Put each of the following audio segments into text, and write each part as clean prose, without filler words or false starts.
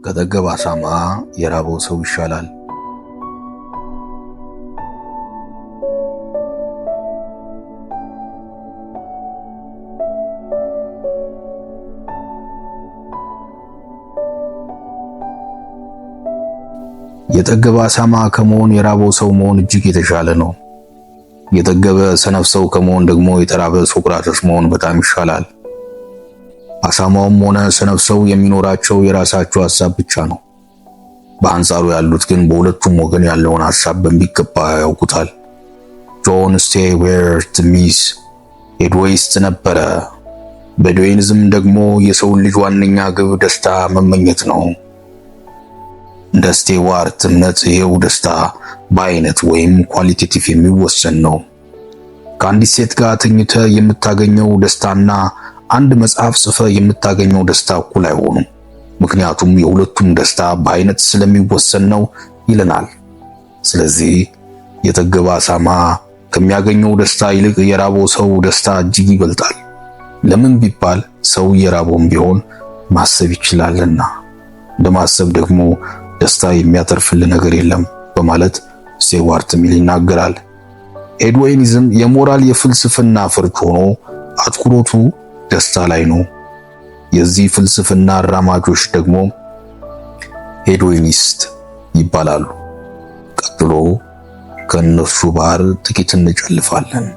ከጠገበ አሳማ የራበው ሰው ይሻላል። የጠገበ አሳማ ከመሆን የራበው ሰው መሆን እጅግ የተሻለ ነው። የጠገበ ሰነፍ ሰው ከመሆን ደግሞ የተራበ ሶቅራጥስ መሆን በጣም ይሻላል። አሳማውም ሆነ ሰነፍ ሰው የሚኖራቸው የራሳቸው ሐሳብ ብቻ ነው። በአንጻሩ ያሉት ግን በሁለቱም ወገን ያለውን ሐሳብ በሚገባ ያውቁታል። ጆን ስቴዋርት ሚስ ኤድዌይስት ነበረ። በኤድዌይዝም ደግሞ የሰው ልጅ ዋነኛ ግብ ደስታ መመኘት ነው። እንደ ስቴዋርት እምነት ይሄው ደስታ በአይነት ወይም ኳሊቴቲቭ የሚወሰን ነው። ከአንዲት ሴት ጋር ተኝተህ የምታገኘው ደስታና አንድ መጽሐፍ ጽፈህ የምታገኘው ደስታ እኩል አይሆኑም። ምክንያቱም የሁለቱም ደስታ በአይነት ስለሚወሰን ነው ይለናል። ስለዚህ የጠገበ አሳማ ከሚያገኘው ደስታ ይልቅ የራበው ሰው ደስታ እጅግ ይበልጣል። ለምን ቢባል ሰው የራበውም ቢሆን ማሰብ ይችላልና፣ እንደማሰብ ደግሞ ደስታ የሚያተርፍልን ነገር የለም በማለት ስቴዋርት ሚል ይናገራል። ኤድዌይዝም የሞራል የፍልስፍና ፍርድ ሆኖ አትኩሮቱ ደስታ ላይ ነው። የዚህ ፍልስፍና አራማጆች ደግሞ ኤድዌይስት ይባላሉ። ቀጥሎ ከነሱ ባህር ጥቂት እንጨልፋለን።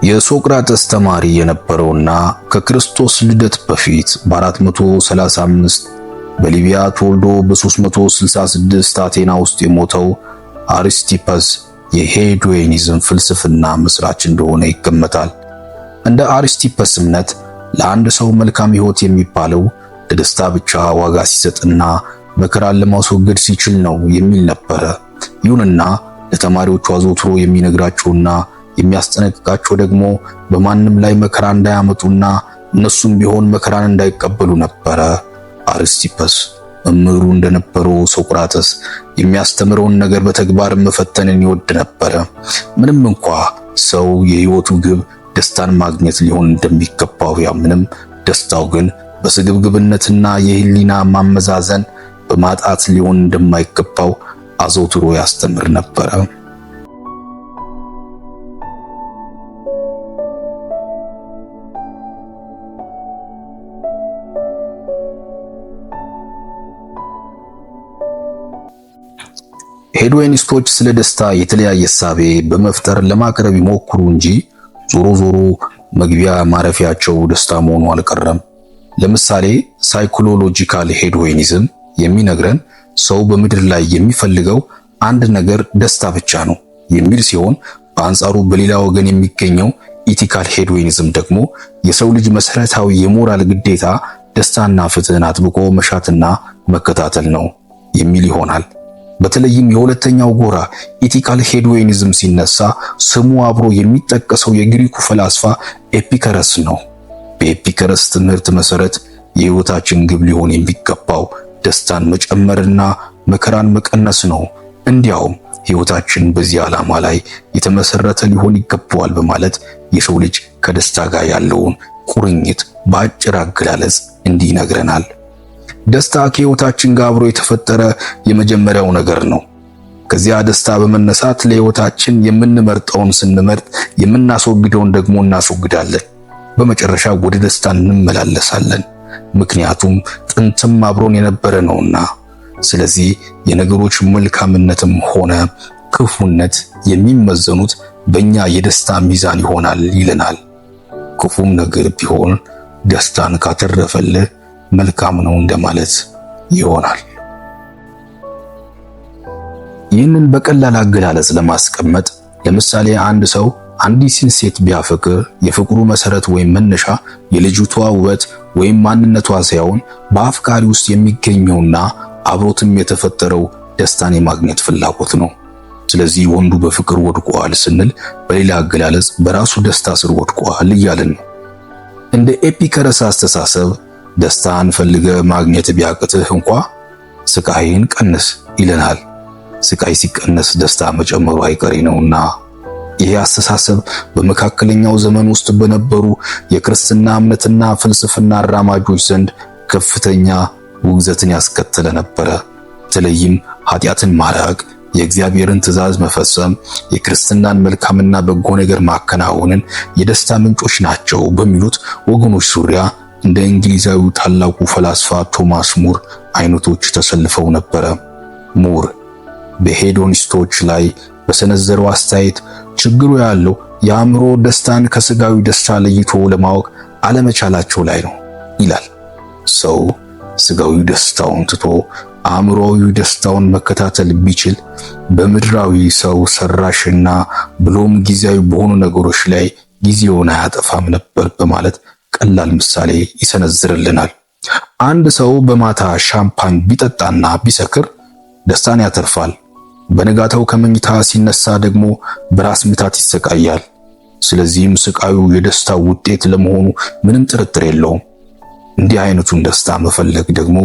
የሶቅራጥስ ተማሪ የነበረውና ከክርስቶስ ልደት በፊት በ435 በሊቢያ ተወልዶ በ366 አቴና ውስጥ የሞተው አሪስቲፐስ የሄዶኒዝም ፍልስፍና መስራች እንደሆነ ይገመታል። እንደ አሪስቲፐስ እምነት ለአንድ ሰው መልካም ሕይወት የሚባለው ለደስታ ብቻ ዋጋ ሲሰጥና መከራን ለማስወገድ ሲችል ነው የሚል ነበረ። ይሁንና ለተማሪዎቹ አዘውትሮ የሚነግራቸውና የሚያስጠነቅቃቸው ደግሞ በማንም ላይ መከራ እንዳያመጡና እነሱም ቢሆን መከራን እንዳይቀበሉ ነበረ። አሪስቲፐስ መምህሩ እንደነበረው ሶቅራጥስ የሚያስተምረውን ነገር በተግባር መፈተንን ይወድ ነበረ። ምንም እንኳ ሰው የሕይወቱ ግብ ደስታን ማግኘት ሊሆን እንደሚገባው ያምንም፣ ደስታው ግን በስግብግብነትና የህሊና ማመዛዘን በማጣት ሊሆን እንደማይገባው አዘውትሮ ያስተምር ነበረ። ሄዶኒስቶች ስለ ደስታ የተለያየ እሳቤ በመፍጠር ለማቅረብ ይሞክሩ እንጂ ዞሮ ዞሮ መግቢያ ማረፊያቸው ደስታ መሆኑ አልቀረም። ለምሳሌ ሳይኮሎጂካል ሄዶኒዝም የሚነግረን ሰው በምድር ላይ የሚፈልገው አንድ ነገር ደስታ ብቻ ነው የሚል ሲሆን፣ በአንጻሩ በሌላ ወገን የሚገኘው ኢቲካል ሄዶኒዝም ደግሞ የሰው ልጅ መሰረታዊ የሞራል ግዴታ ደስታና ፍትህን አጥብቆ መሻትና መከታተል ነው የሚል ይሆናል። በተለይም የሁለተኛው ጎራ ኢቲካል ሄዶኒዝም ሲነሳ ስሙ አብሮ የሚጠቀሰው የግሪኩ ፈላስፋ ኤፒከረስ ነው። በኤፒከረስ ትምህርት መሰረት የህይወታችን ግብ ሊሆን የሚገባው ደስታን መጨመርና መከራን መቀነስ ነው። እንዲያውም ህይወታችን በዚህ ዓላማ ላይ የተመሰረተ ሊሆን ይገባዋል በማለት የሰው ልጅ ከደስታ ጋር ያለውን ቁርኝት በአጭር አገላለጽ እንዲህ ይነግረናል። ደስታ ከህይወታችን ጋር አብሮ የተፈጠረ የመጀመሪያው ነገር ነው። ከዚያ ደስታ በመነሳት ለህይወታችን የምንመርጠውን ስንመርጥ የምናስወግደውን ደግሞ እናስወግዳለን። በመጨረሻ ወደ ደስታ እንመላለሳለን። ምክንያቱም ጥንትም አብሮን የነበረ ነውና። ስለዚህ የነገሮች መልካምነትም ሆነ ክፉነት የሚመዘኑት በእኛ የደስታ ሚዛን ይሆናል ይለናል። ክፉም ነገር ቢሆን ደስታን ካተረፈልህ መልካም ነው እንደማለት ይሆናል። ይህንን በቀላል አገላለጽ ለማስቀመጥ ለምሳሌ አንድ ሰው አንዲትን ሴት ቢያፈቅር የፍቅሩ መሰረት ወይም መነሻ የልጅቷ ውበት ወይም ማንነቷ ሳይሆን በአፍቃሪ ውስጥ የሚገኘውና አብሮትም የተፈጠረው ደስታን የማግኘት ፍላጎት ነው። ስለዚህ ወንዱ በፍቅር ወድቋል ስንል በሌላ አገላለጽ በራሱ ደስታ ስር ወድቋል እያልን ነው። እንደ ኤፒከረስ አስተሳሰብ ደስታን ፈልገ ማግኘት ቢያቅትህ እንኳ ስቃይን ቀንስ ይለናል። ስቃይ ሲቀነስ ደስታ መጨመሩ አይቀሬ ነውና። ይህ አስተሳሰብ በመካከለኛው ዘመን ውስጥ በነበሩ የክርስትና እምነትና ፍልስፍና አራማጆች ዘንድ ከፍተኛ ውግዘትን ያስከተለ ነበረ። በተለይም ኃጢአትን ማራቅ፣ የእግዚአብሔርን ትእዛዝ መፈጸም፣ የክርስትናን መልካምና በጎ ነገር ማከናወንን የደስታ ምንጮች ናቸው በሚሉት ወገኖች ዙሪያ እንደ እንግሊዛዊ ታላቁ ፈላስፋ ቶማስ ሙር አይነቶች ተሰልፈው ነበረ። ሙር በሄዶኒስቶች ላይ በሰነዘረው አስተያየት ችግሩ ያለው የአእምሮ ደስታን ከስጋዊ ደስታ ለይቶ ለማወቅ አለመቻላቸው ላይ ነው ይላል። ሰው ስጋዊ ደስታውን ትቶ አእምሮዊ ደስታውን መከታተል ቢችል በምድራዊ ሰው ሰራሽና ብሎም ጊዜያዊ በሆኑ ነገሮች ላይ ጊዜውን አያጠፋም ነበር በማለት ቀላል ምሳሌ ይሰነዝርልናል። አንድ ሰው በማታ ሻምፓኝ ቢጠጣና ቢሰክር ደስታን ያተርፋል። በነጋታው ከመኝታ ሲነሳ ደግሞ በራስ ምታት ይሰቃያል። ስለዚህም ስቃዩ የደስታው ውጤት ለመሆኑ ምንም ጥርጥር የለውም። እንዲህ አይነቱን ደስታ መፈለግ ደግሞ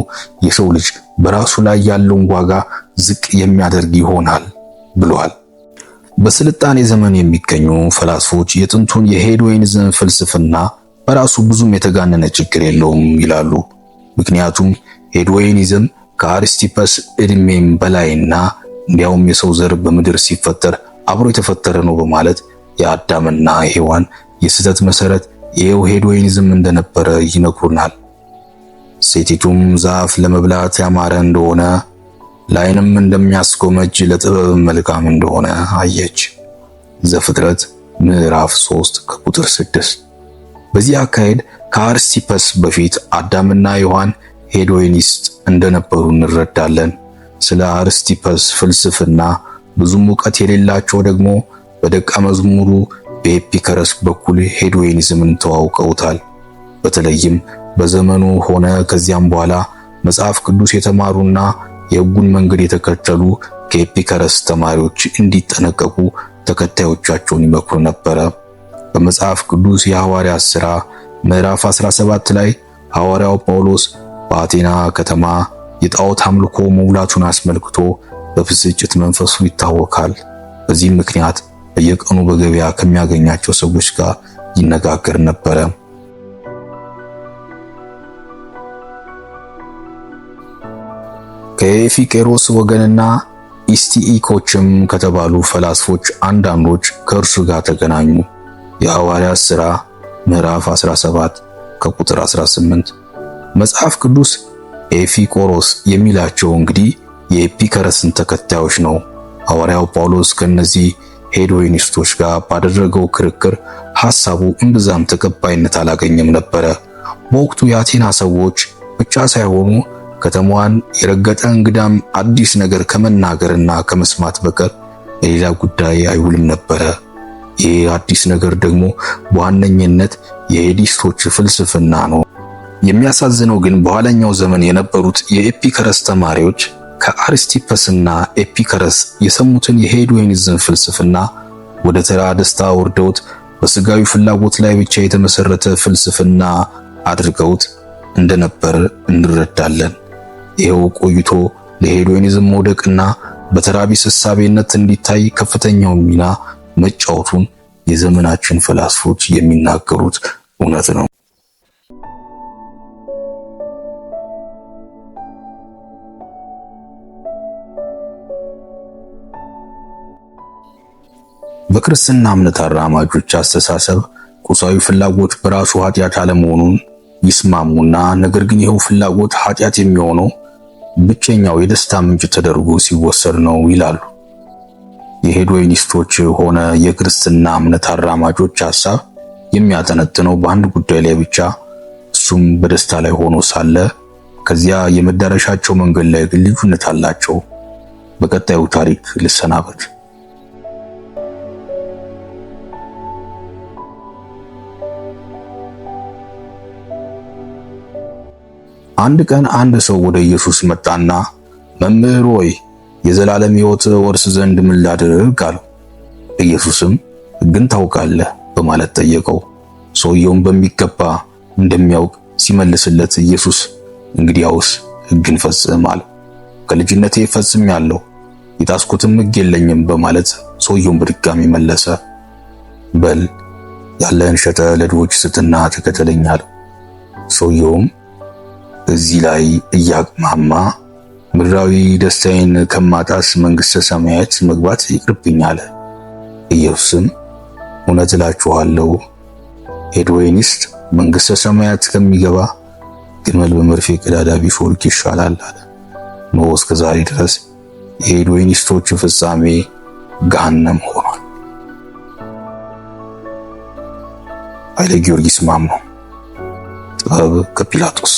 የሰው ልጅ በራሱ ላይ ያለውን ዋጋ ዝቅ የሚያደርግ ይሆናል ብሏል። በስልጣኔ ዘመን የሚገኙ ፈላስፎች የጥንቱን የሄዶኒዝም ፍልስፍና በራሱ ብዙም የተጋነነ ችግር የለውም ይላሉ። ምክንያቱም ሄዶኒዝም ከአርስቲፐስ ዕድሜም በላይና እንዲያውም የሰው ዘር በምድር ሲፈጠር አብሮ የተፈጠረ ነው በማለት የአዳምና ሔዋን የስህተት መሰረት ይሄው ሄዶኒዝም እንደነበረ ይነግሩናል። ሴቲቱም ዛፍ ለመብላት ያማረ እንደሆነ ለዓይንም እንደሚያስጎመጅ ለጥበብ መልካም እንደሆነ አየች። ዘፍጥረት ምዕራፍ 3 ከቁጥር 6። በዚህ አካሄድ ከአርስቲፐስ በፊት አዳምና ሔዋን ሄዶኒስት እንደነበሩ እንረዳለን። ስለ አርስቲፐስ ፍልስፍና ብዙም ዕውቀት የሌላቸው ደግሞ በደቀ መዝሙሩ በኤፒከረስ በኩል ሄዶኒዝምን ተዋውቀውታል። በተለይም በዘመኑ ሆነ ከዚያም በኋላ መጽሐፍ ቅዱስ የተማሩና የሕጉን መንገድ የተከተሉ ከኤፒከረስ ተማሪዎች እንዲጠነቀቁ ተከታዮቻቸውን ይመክሩ ነበረ። በመጽሐፍ ቅዱስ የሐዋርያት ሥራ ምዕራፍ 17 ላይ ሐዋርያው ጳውሎስ በአቴና ከተማ የጣዖት አምልኮ መውላቱን አስመልክቶ በብስጭት መንፈሱ ይታወካል። በዚህም ምክንያት በየቀኑ በገበያ ከሚያገኛቸው ሰዎች ጋር ይነጋገር ነበረ። ከኤፊቄሮስ ወገንና ኢስቲኢኮችም ከተባሉ ፈላስፎች አንዳንዶች ከእርሱ ጋር ተገናኙ። የሐዋርያት ሥራ ምዕራፍ 17 ከቁጥር 18። መጽሐፍ ቅዱስ ኤፊቆሮስ የሚላቸው እንግዲህ የኤፒከረስን ተከታዮች ነው። ሐዋርያው ጳውሎስ ከነዚህ ሄዶኒስቶች ጋር ባደረገው ክርክር ሐሳቡ እምብዛም ተቀባይነት አላገኘም ነበረ። በወቅቱ የአቴና ሰዎች ብቻ ሳይሆኑ ከተማዋን የረገጠ እንግዳም አዲስ ነገር ከመናገርና ከመስማት በቀር ለሌላ ጉዳይ አይውልም ነበረ። ይህ አዲስ ነገር ደግሞ በዋነኝነት የሄዲስቶች ፍልስፍና ነው። የሚያሳዝነው ግን በኋለኛው ዘመን የነበሩት የኤፒከረስ ተማሪዎች ከአርስቲፐስና ኤፒከረስ የሰሙትን የሄዶኒዝም ፍልስፍና ወደ ተራ ደስታ ወርደውት በስጋዊ ፍላጎት ላይ ብቻ የተመሰረተ ፍልስፍና አድርገውት እንደነበር እንረዳለን። ይሄው ቆይቶ ለሄዶኒዝም መውደቅና በተራቢስ እሳቤነት እንዲታይ ከፍተኛውን ሚና መጫወቱን የዘመናችን ፈላስፎች የሚናገሩት እውነት ነው። በክርስትና እምነት አራማጆች አስተሳሰብ ቁሳዊ ፍላጎት በራሱ ኃጢአት አለመሆኑን ይስማሙና ነገር ግን ይኸው ፍላጎት ኃጢአት የሚሆነው ብቸኛው የደስታ ምንጭ ተደርጎ ሲወሰድ ነው ይላሉ። የሄዶኒስቶች ሆነ የክርስትና እምነት አራማጆች ሐሳብ የሚያጠነጥነው በአንድ ጉዳይ ላይ ብቻ፣ እሱም በደስታ ላይ ሆኖ ሳለ ከዚያ የመዳረሻቸው መንገድ ላይ ግን ልዩነት አላቸው። በቀጣዩ ታሪክ ልሰናበት። አንድ ቀን አንድ ሰው ወደ ኢየሱስ መጣና መምህር ሆይ የዘላለም ሕይወት ወርስ ዘንድ ምን ላድርግ አለው። ኢየሱስም ሕግን ታውቃለህ በማለት ጠየቀው። ሰውየውም በሚገባ እንደሚያውቅ ሲመልስለት ኢየሱስ እንግዲያውስ ሕግን ፈጽም አለ። ከልጅነቴ ፈጽሜያለሁ፣ የጣስኩትም ሕግ የለኝም በማለት ሰውየውን በድጋሚ መለሰ። በል ያለህን ሸጠ ለድሆች ስጥና ተከተለኝ አለው። ሰውየውም እዚህ ላይ እያቅማማ ምድራዊ ደስታዬን ከማጣስ መንግሥተ ሰማያት መግባት ይቅርብኝ አለ። ኢየሱስም እውነት እላችኋለሁ ሄድዌኒስት መንግሥተ ሰማያት ከሚገባ ግመል በመርፌ ቀዳዳ ቢሾልክ ይሻላል አለ። ኖ እስከ ዛሬ ድረስ የሄድዌኒስቶች ፍጻሜ ገሃነም ሆኗል። ኃይለ ጊዮርጊስ ማሞ። ጥበብ ከጲላጦስ